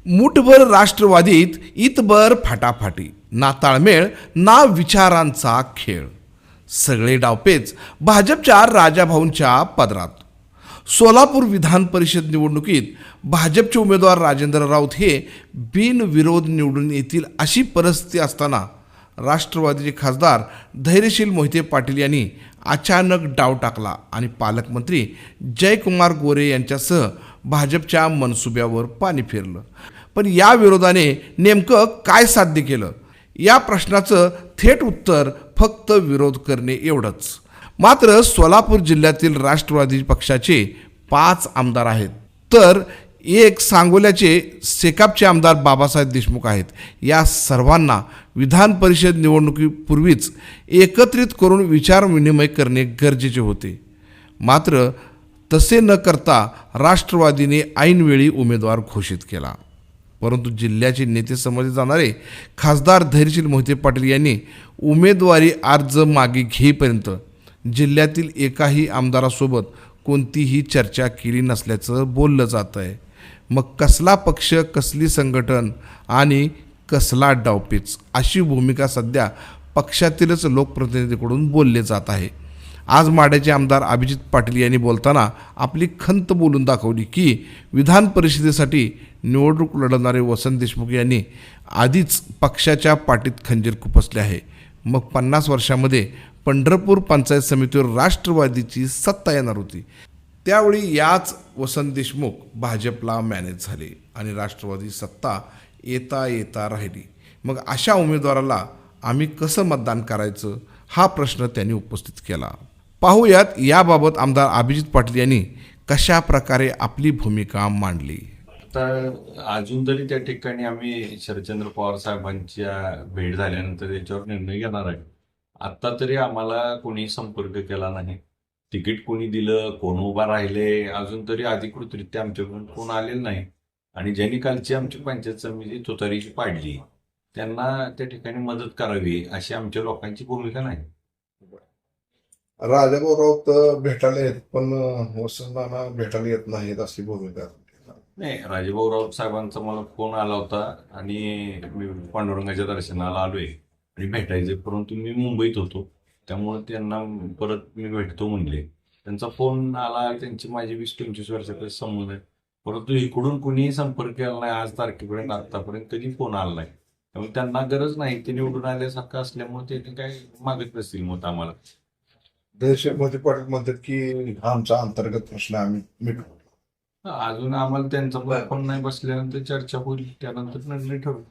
मुठभर राष्ट्रवादीत इतभर फाटाफाटी, ना ताळमेळ ना विचारांचा खेळ. सगळे डावपेच भाजपच्या राजाभाऊंच्या पदरात. सोलापूर विधान परिषद निवडणुकीत भाजपचे उमेदवार राजेंद्र राऊत हे बिनविरोध निवडून येतील अशी परिस्थिती असताना राष्ट्रवादीचे खासदार धैर्यशील मोहिते पाटील यांनी अचानक डाव टाकला आणि पालकमंत्री जयकुमार गोरे यांच्यासह भाजपच्या मनसुब्यावर पाणी फिरलं. पण या विरोधाने नेमकं काय साध्य केलं या प्रश्नाचं थेट उत्तर फक्त विरोध करणे एवढंच. मात्र सोलापूर जिल्ह्यातील राष्ट्रवादी पक्षाचे 5 आमदार आहेत, तर एक सांगोल्याचे सेकापचे आमदार बाबासाहेब देशमुख आहेत. या सर्वांना विधान परिषद निवडणुकीपूर्वीच एकत्रित करून विचारविनिमय करणे गरजेचे होते. मात्र तसे न करता राष्ट्रवादीने ऐनवेळी उमेदवार घोषित केला. परंतु जिल्ह्याचे नेते समजले जाणारे खासदार धैर्यशील मोहिते पाटील यांनी उमेदवारी अर्ज मागे घेईपर्यंत जिल्ह्यातील एकाही आमदारासोबत कोणतीही चर्चा केली नसल्याचं बोललं जात आहे. मग कसला पक्ष, कसली संघटन आणि कसला डावपेच अशी भूमिका सध्या पक्षातीलच लोकप्रतिनिधीकडून बोलले जात आहे. आज माढ्याचे आमदार अभिजित पाटील यांनी बोलताना आपली खंत बोलून दाखवली की विधान परिषदेसाठी निवडणूक लढवणारे वसंत देशमुख यांनी आधीच पक्षाच्या पाठीत खंजीर खुपसले आहे. मग 50 वर्षामध्ये पंढरपूर पंचायत समितीवर राष्ट्रवादीची सत्ता येणार होती. त्यावेळी याच वसंत देशमुख भाजपला मॅनेज झाले आणि राष्ट्रवादी सत्ता येता येता राहिली. मग अशा उमेदवाराला आम्ही कसं मतदान करायचं हा प्रश्न त्यांनी उपस्थित केला. पाहूयात याबाबत आमदार अभिजित पाटील यांनी कशा प्रकारे आपली भूमिका मांडली. तर अजून तरी त्या ठिकाणी आम्ही शरदचंद्र पवार साहेबांच्या भेट झाल्यानंतर याच्यावर निर्णय घेणार आहे. आत्ता तरी आम्हाला कोणी संपर्क केला नाही. तिकीट कोणी दिलं, कोण उभा राहिले, अजून तरी अधिकृतरित्या आमच्याकडून कोण आलेलं नाही. आणि ज्यांनी कालची आमची पंचायत समिती तुतारीची पाडली त्यांना त्या ठिकाणी मदत करावी अशी आमच्या लोकांची भूमिका नाही. राजाभाऊ राऊत भेटायला येत पण वसंतांना भेटायला येत नाहीत अशी भूमिका. नाही, राजेभाऊ राऊत साहेबांचा मला फोन आला होता आणि मी पांडुरंगाच्या दर्शनाला आलोय आणि भेटायचे, परंतु मी मुंबईत होतो त्यामुळे त्यांना परत मी भेटतो म्हणले. त्यांचा फोन आला, त्यांची माझी 20-25 वर्षाचा संबंध आहे, परंतु इकडून कुणीही संपर्क केला नाही आज तारखेपर्यंत. आतापर्यंत कधी फोन आला नाही. त्यामुळे त्यांना गरज नाही, ते निवडून आल्यासारखं असल्यामुळे ते काय मागत नसतील मत आम्हाला. धैर्यशील मोहिते पाटील म्हणतात की हा आमचा अंतर्गत प्रश्न आम्ही मिटवू. अजून आम्हाला त्यांचा फोन नाही बसल्यानंतर चर्चा होईल, त्यानंतर निर्णय ठरवू.